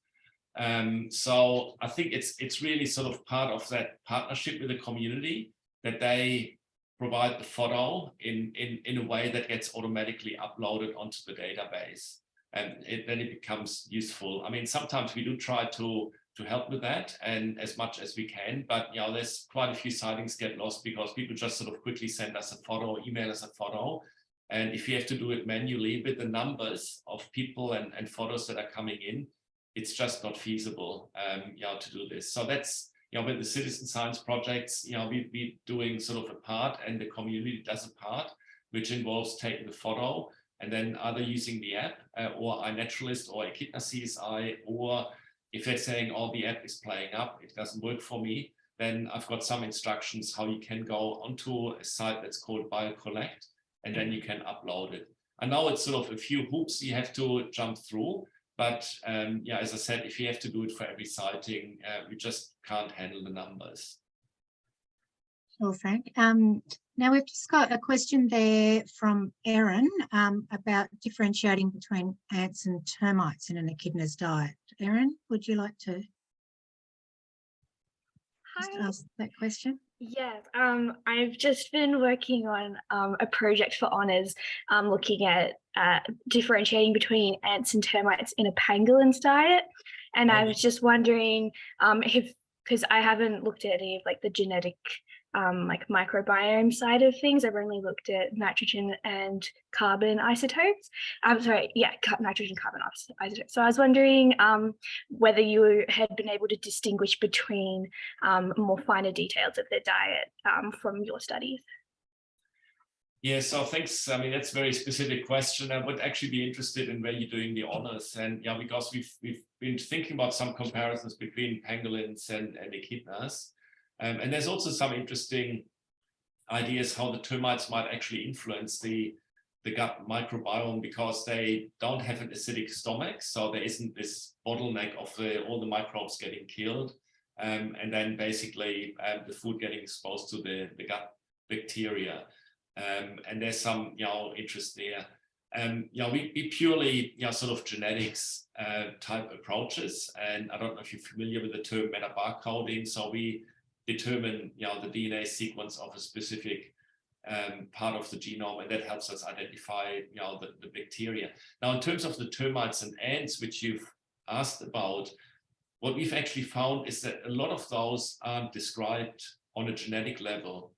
So I think it's really sort of part of that partnership with the community, that they provide the photo in a way that gets automatically uploaded onto the database. And then it becomes useful. I mean, sometimes we do try to help with that, and as much as we can, but there's quite a few sightings get lost because people just sort of quickly send us a photo, email us a photo. And if you have to do it manually with the numbers of people and photos that are coming in, it's just not feasible to do this. So that's, with the citizen science projects, we're doing sort of a part, and the community does a part, which involves taking the photo and then either using the app or iNaturalist or EchidnaCSI, or if they're saying, oh, the app is playing up, it doesn't work for me, then I've got some instructions how you can go onto a site that's called BioCollect, and then you can upload it. I know it's sort of a few hoops you have to jump through, but as I said, if you have to do it for every sighting, we just can't handle the numbers. Sure, Frank. Now we've just got a question there from Erin about differentiating between ants and termites in an echidna's diet. Erin, would you like to just ask that question? Yeah, I've just been working on a project for honours looking at differentiating between ants and termites in a pangolin's diet. And I was just wondering because I haven't looked at any of like the genetic microbiome side of things. I've only looked at nitrogen and carbon isotopes. Nitrogen carbon isotopes. So I was wondering whether you had been able to distinguish between more finer details of their diet from your studies. Yeah, so thanks. I mean, that's a very specific question. I would actually be interested in where you're doing the honors, and because we've been thinking about some comparisons between pangolins and echidnas. And there's also some interesting ideas how the termites might actually influence the gut microbiome, because they don't have an acidic stomach, so there isn't this bottleneck of all the microbes getting killed, and then basically the food getting exposed to the gut bacteria. And there's some interest there. We purely sort of genetics type approaches, and I don't know if you're familiar with the term metabarcoding. So we determine, you know, the DNA sequence of a specific part of the genome, and that helps us identify, you know, the bacteria. Now, in terms of the termites and ants, which you've asked about, what we've actually found is that a lot of those aren't described on a genetic level.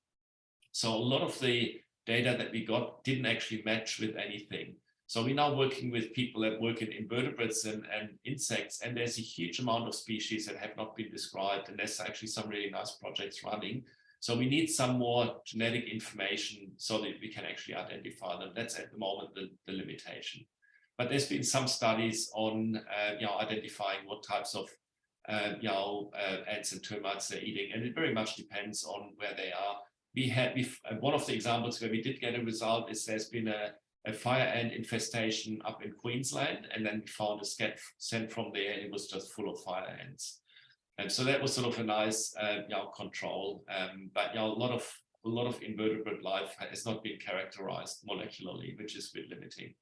So a lot of the data that we got didn't actually match with anything. So we're now working with people that work in invertebrates and insects, and there's a huge amount of species that have not been described, and there's actually some really nice projects running. So we need some more genetic information so that we can actually identify them. That's at the moment the limitation. But there's been some studies on you know, identifying what types of you know, ants and termites they're eating, and it very much depends on where they are. One of the examples where we did get a result is there's been a fire ant infestation up in Queensland, and then we found a scat sent from there, and it was just full of fire ants. And so that was sort of a nice you know, control. But you know, a lot of invertebrate life has not been characterized molecularly, which is a bit limiting.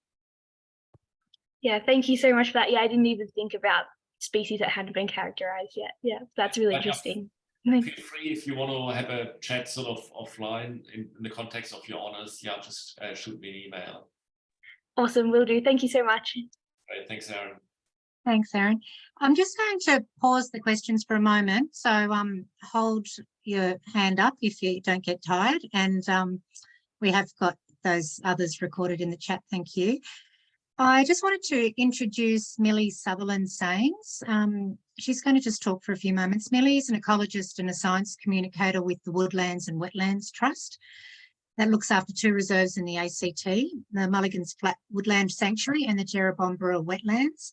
Yeah, thank you so much for that. Yeah, I didn't even think about species that hadn't been characterized yet. Yeah, that's really interesting. Feel free, if you want to have a chat sort of offline in the context of your honors, yeah, just shoot me an email. Awesome, will do. Thank you so much. Great, thanks, Aaron. Thanks, Aaron. I'm just going to pause the questions for a moment. So hold your hand up if you don't get tired. And we have got those others recorded in the chat. Thank you. I just wanted to introduce Millie Sutherland Sayings. She's going to just talk for a few moments. Millie is an ecologist and a science communicator with the Woodlands and Wetlands Trust that looks after 2 reserves in the ACT, the Mulligan's Flat Woodland Sanctuary and the Jerrabomberra Wetlands.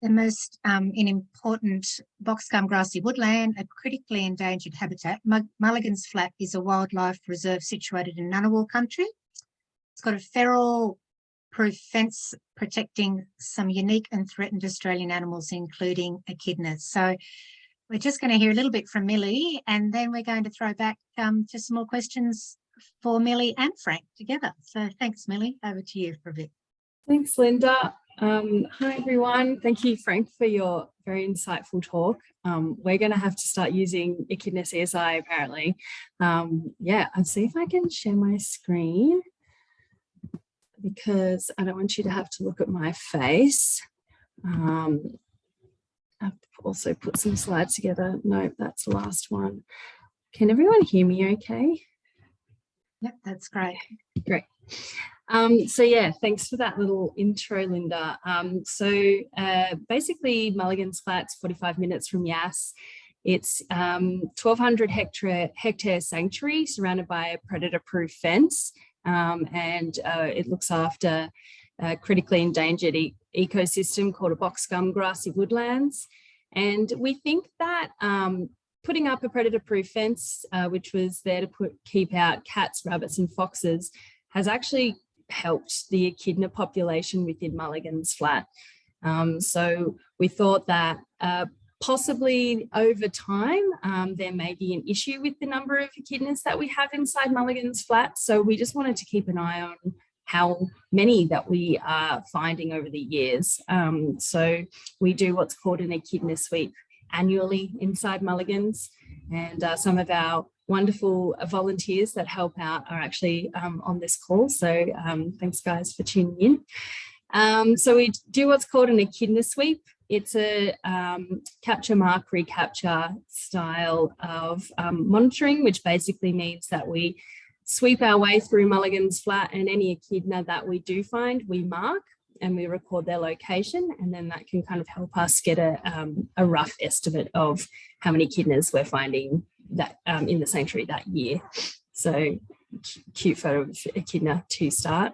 The most important boxgum grassy woodland, a critically endangered habitat. Mulligan's Flat is a wildlife reserve situated in Ngunnawal country. It's got a feral proof fence protecting some unique and threatened Australian animals, including echidnas. So we're just going to hear a little bit from Millie, and then we're going to throw back to some more questions for Millie and Frank together. So thanks, Millie. Over to you for a bit. Thanks, Linda. Hi, everyone. Thank you, Frank, for your very insightful talk. We're going to have to start using EchidnaCSI, apparently. Yeah, I'll see if I can share my screen, because I don't want you to have to look at my face. I've also put some slides together. No, that's the last one. Can everyone hear me okay? Yep, that's great. Great. So yeah, thanks for that little intro, Linda. Basically Mulligan's Flat's 45 minutes from Yass. It's 1,200 hectare sanctuary surrounded by a predator-proof fence. And it looks after a critically endangered ecosystem called a boxgum grassy woodlands. And we think that putting up a predator-proof fence, which was there to keep out cats, rabbits and foxes, has actually helped the echidna population within Mulligan's Flat. So we thought that possibly over time, there may be an issue with the number of echidnas that we have inside Mulligan's Flat. So we just wanted to keep an eye on how many that we are finding over the years. So we do what's called an echidna sweep annually inside Mulligan's, and some of our wonderful volunteers that help out are actually on this call. So thanks guys for tuning in. So we do what's called an echidna sweep. It's a capture mark recapture style of monitoring, which basically means that we sweep our way through Mulligan's Flat, and any echidna that we do find, we mark and we record their location, and then that can kind of help us get a rough estimate of how many echidnas we're finding that in the sanctuary that year. So cute photo of echidna to start.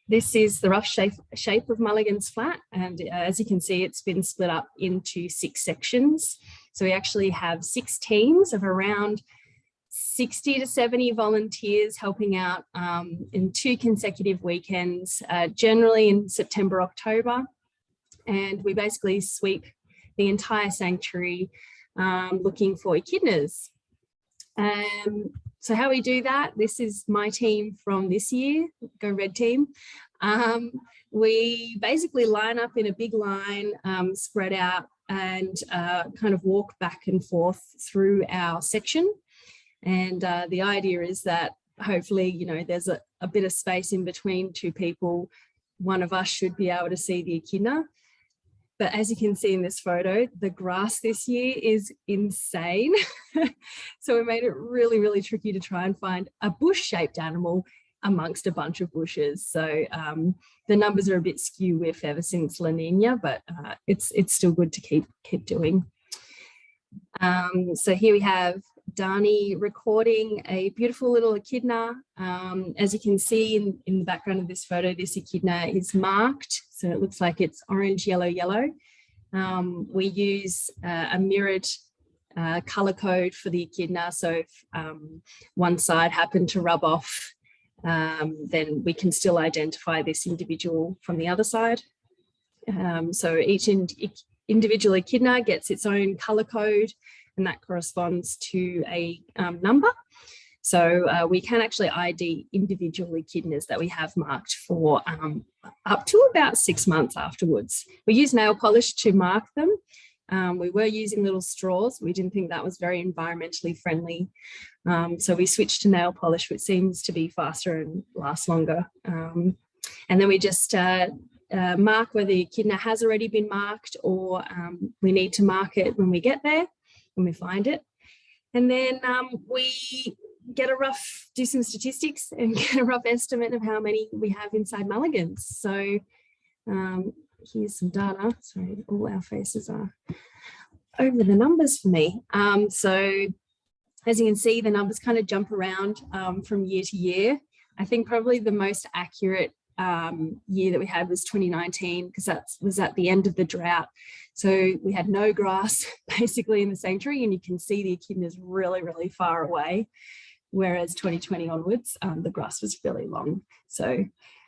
This is the rough shape of Mulligan's Flat, and as you can see, it's been split up into 6 sections. So we actually have 6 teams of around 60 to 70 volunteers helping out in 2 consecutive weekends, generally in September, October. And we basically sweep the entire sanctuary looking for echidnas. So how we do that, this is my team from this year, Go Red Team. We basically line up in a big line, spread out and kind of walk back and forth through our section. And the idea is that hopefully, you know, there's a bit of space in between two people. One of us should be able to see the echidna. But as you can see in this photo, the grass this year is insane. So we made it really, really tricky to try and find a bush-shaped animal amongst a bunch of bushes. So the numbers are a bit skew with ever since La Nina, but it's still good to keep doing. So here we have Dani recording a beautiful little echidna. As you can see in the background of this photo, this echidna is marked. So it looks like it's orange, yellow, yellow. We use a mirrored color code for the echidna. So if one side happened to rub off, then we can still identify this individual from the other side. So each individual echidna gets its own color code, and that corresponds to a number. So we can actually ID individual echidnas that we have marked for up to about 6 months afterwards. We use nail polish to mark them. We were using little straws. We didn't think that was very environmentally friendly. So we switched to nail polish, which seems to be faster and lasts longer. And then we just mark whether the echidna has already been marked, or we need to mark it when we get there, when we find it. And then we do some statistics and get a rough estimate of how many we have inside mulligans. So here's some data. Sorry, all our faces are over the numbers for me. So as you can see, the numbers kind of jump around from year to year. I think probably the most accurate year that we had was 2019, because that was at the end of the drought. So we had no grass basically in the sanctuary, and you can see the echidnas really, really far away. Whereas 2020 onwards, the grass was fairly long. So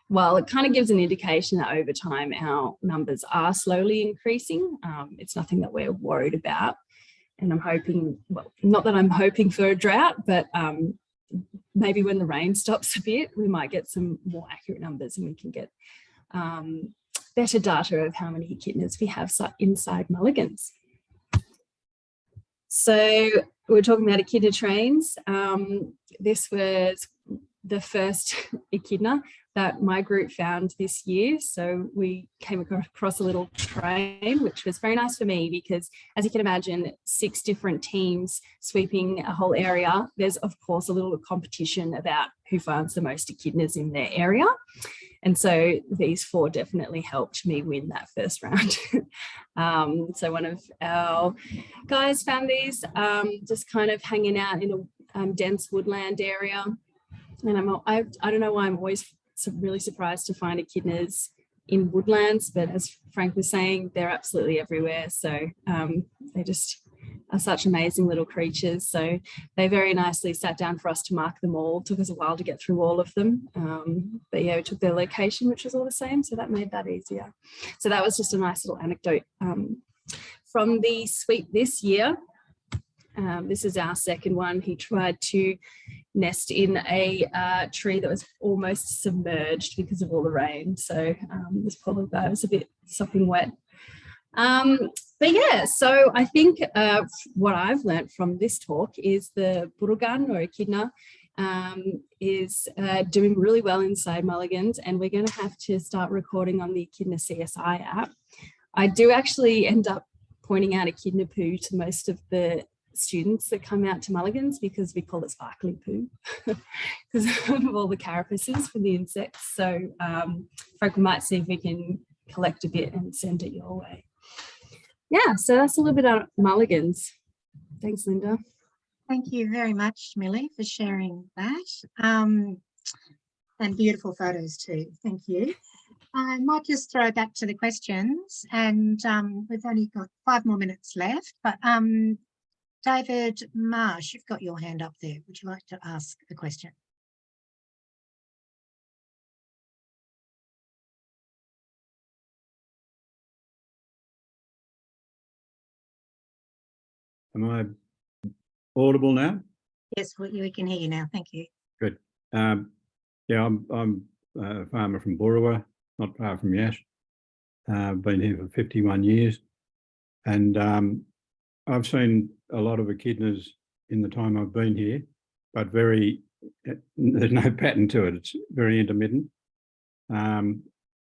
while it kind of gives an indication that over time our numbers are slowly increasing, it's nothing that we're worried about. And I'm hoping, well, not that I'm hoping for a drought, but maybe when the rain stops a bit, we might get some more accurate numbers, and we can get better data of how many echidnas we have inside mulligans. So we're talking about echidna trains. This was the first echidna that my group found this year. So we came across a little train, which was very nice for me because, as you can imagine, 6 different teams sweeping a whole area. There's, of course, a little competition about who finds the most echidnas in their area. And so these 4 definitely helped me win that first round. So one of our guys found these just kind of hanging out in a dense woodland area. And I don't know why I'm always really surprised to find echidnas in woodlands, but as Frank was saying, they're absolutely everywhere. So they just are such amazing little creatures. So they very nicely sat down for us to mark them all. It took us a while to get through all of them. But yeah, we took their location, which was all the same. So that made that easier. So that was just a nice little anecdote from the sweep this year. This is our second one. He tried to nest in a tree that was almost submerged because of all the rain. So this poor little guy was a bit sopping wet. But yeah, so I think what I've learned from this talk is the burugan or echidna is doing really well inside mulligans, and we're going to have to start recording on the EchidnaCSI app. I do actually end up pointing out echidna poo to most of the students that come out to mulligans because we call it sparkly poo because of all the carapaces for the insects. So Frank, we might see if we can collect a bit and send it your way. Yeah, so that's a little bit about mulligans. Thanks, Linda. Thank you very much, Millie, for sharing that. And beautiful photos too. Thank you. I might just throw back to the questions, and we've only got 5 more minutes left, but David Marsh, you've got your hand up there. Would you like to ask a question? Am I audible now? Yes, we can hear you now. Thank you. Good. Yeah, I'm a farmer from Burrawa, not far from Yash. I've been here for 51 years. And I've seen a lot of echidnas in the time I've been here, but there's no pattern to it. It's very intermittent.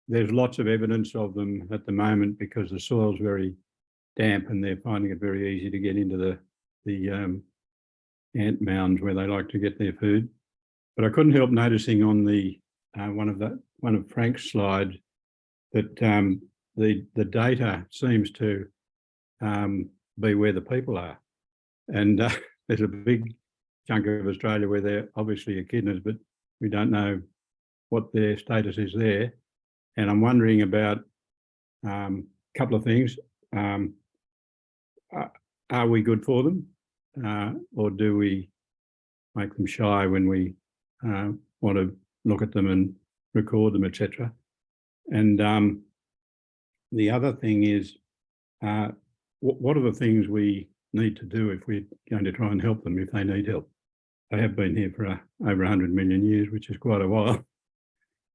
There's lots of evidence of them at the moment because the soil's very damp and they're finding it very easy to get into the ant mounds where they like to get their food. But I couldn't help noticing on the one of Frank's slides that the data seems to be where the people are. And there's a big chunk of Australia where they're obviously echidnas, but we don't know what their status is there. And I'm wondering about a couple of things. Are we good for them? Or do we make them shy when we want to look at them and record them, etc.? And the other thing is, what are the things we need to do if we're going to try and help them if they need help? They have been here for over 100 million years, which is quite a while,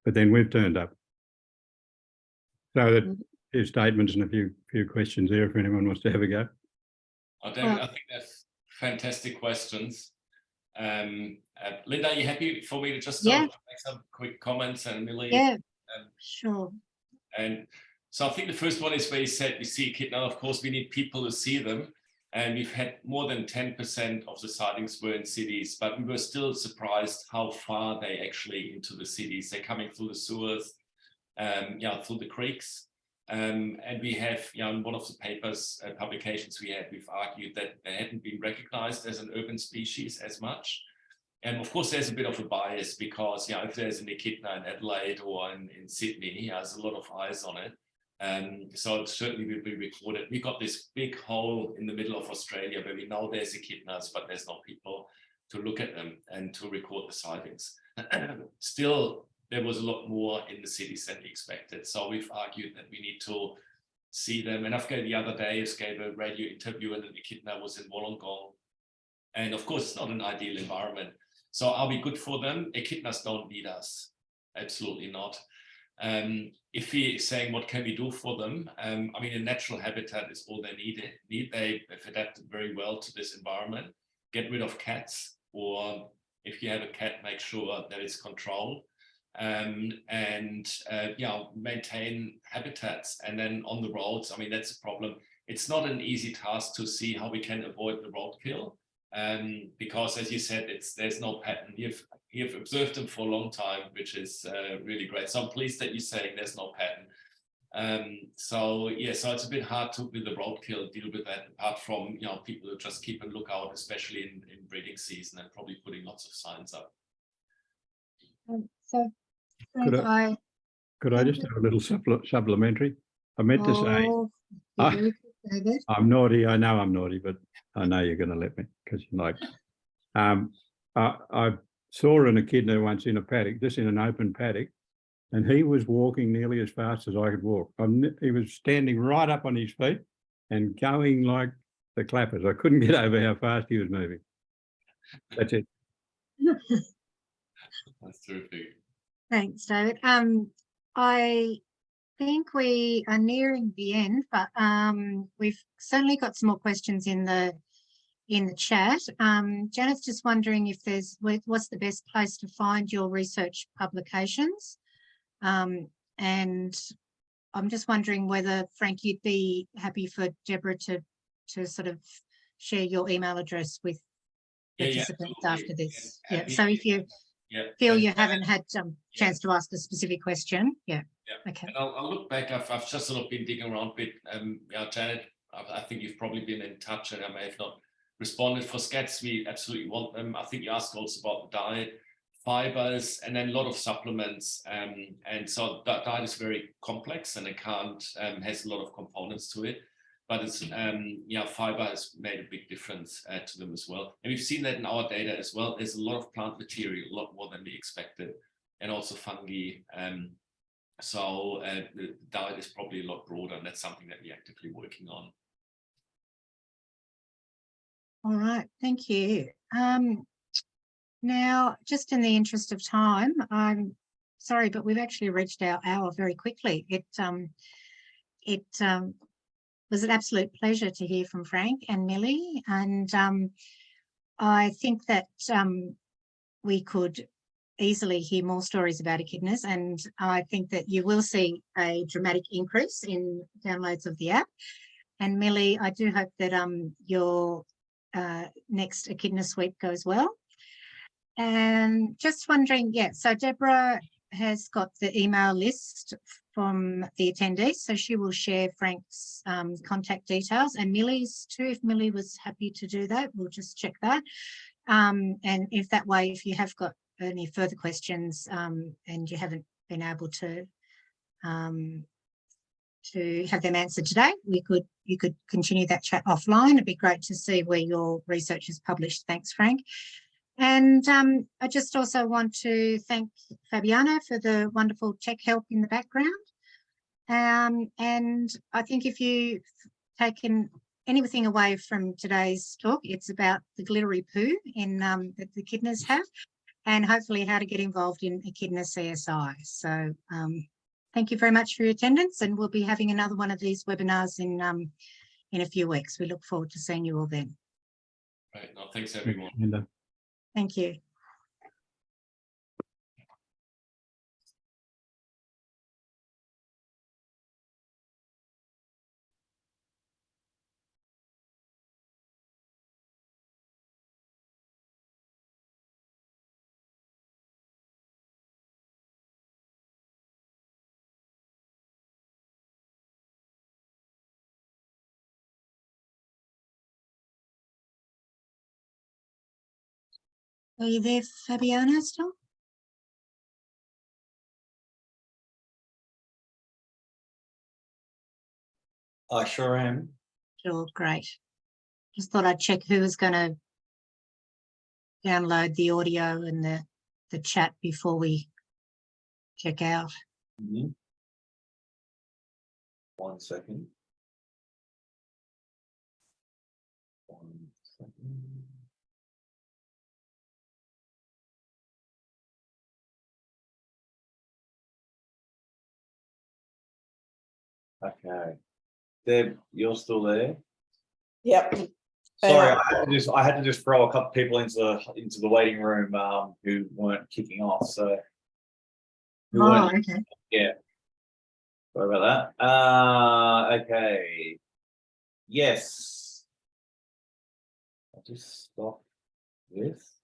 but then we've turned up. So that a few statements and a few questions there if anyone wants to have a go. Oh, David, I think that's fantastic questions. Linda, are you happy for me to just make some quick comments and Millie? Yeah, sure. And so I think the first one is where you said we see echidna. Of course, we need people to see them. And we've had more than 10% of the sightings were in cities, but we were still surprised how far they actually into the cities. They're coming through the sewers, through the creeks. And we have, in one of the papers, publications we've argued that they hadn't been recognized as an urban species as much. And of course, there's a bit of a bias because, if there's an echidna in Adelaide or in Sydney, there's a lot of eyes on it. So it certainly will be recorded. We've got this big hole in the middle of Australia where we know there's echidnas, but there's no people to look at them and to record the sightings. Still, there was a lot more in the cities than we expected. So we've argued that we need to see them. And I've got the other day, I gave a radio interview and an echidna was in Wollongong. And of course, it's not an ideal environment. So are we good for them? Echidnas don't need us. Absolutely not. If we're saying what can we do for them, I mean, a natural habitat is all they need. They've adapted very well to this environment. Get rid of cats, or if you have a cat, make sure that it's controlled. Maintain habitats. And then on the roads, I mean, that's a problem. It's not an easy task to see how we can avoid the roadkill, because as you said, there's no pattern. You've observed them for a long time, which is really great. So I'm pleased that you're saying there's no pattern. So it's a bit hard to, with the roadkill, deal with that, apart from, people who just keep a lookout, especially in breeding season, and probably putting lots of signs up. So Frank, could I just have a little supplementary? I meant to say, I'm naughty. I know I'm naughty, but I know you're going to let me because you like. I saw an echidna once in a paddock, just in an open paddock, and he was walking nearly as fast as I could walk. He was standing right up on his feet and going like the clappers. I couldn't get over how fast he was moving. That's it. That's terrific. Thanks, David. I think we are nearing the end, but we've certainly got some more questions in the chat. Janet's just wondering if what's the best place to find your research publications, and I'm just wondering whether, Frank, you'd be happy for Deborah to sort of share your email address with participants after this. So if you feel you haven't had chance to ask a specific question, okay. And I'll look back. I've just sort of been digging around a bit. Janet, I think you've probably been in touch, and I may have not responded. For scats, we absolutely want them. I think you asked also about the diet, fibers, and then a lot of supplements. And so that diet is very complex, and it has a lot of components to it. But it's fiber has made a big difference to them as well. And we've seen that in our data as well. There's a lot of plant material, a lot more than we expected, and also fungi. So the diet is probably a lot broader, and that's something that we're actively working on. All right, thank you. Now, just in the interest of time, I'm sorry, but we've actually reached our hour very quickly. was an absolute pleasure to hear from Frank and Millie. And I think that we could easily hear more stories about echidnas, and I think that you will see a dramatic increase in downloads of the app. And Millie, I do hope that your next Echidna sweep goes well. And just wondering, yeah, so Deborah has got the email list from the attendees, so she will share Frank's contact details, and Millie's too, if Millie was happy to do that. We'll just check that. And if that way, if you have got any further questions and you haven't been able to have them answered today, you could continue that chat offline. It'd be great to see where your research is published. Thanks, Frank. And I just also want to thank Fabiana for the wonderful tech help in the background. And I think if you've taken anything away from today's talk, it's about the glittery poo that the echidnas have, and hopefully how to get involved in EchidnaCSI. So thank you very much for your attendance, and we'll be having another one of these webinars in a few weeks. We look forward to seeing you all then. Right. No, thanks everyone. Thank you. Are you there, Fabiana, still? I sure am. Sure, great. Just thought I'd check who was going to download the audio and the chat before we check out. 1 second. 1 second. Okay. Deb, you're still there? Yep. Sorry, I had to just throw a couple of people into the waiting room who weren't kicking off. So Okay. Yeah. Sorry about that. Okay. Yes. I'll just stop this.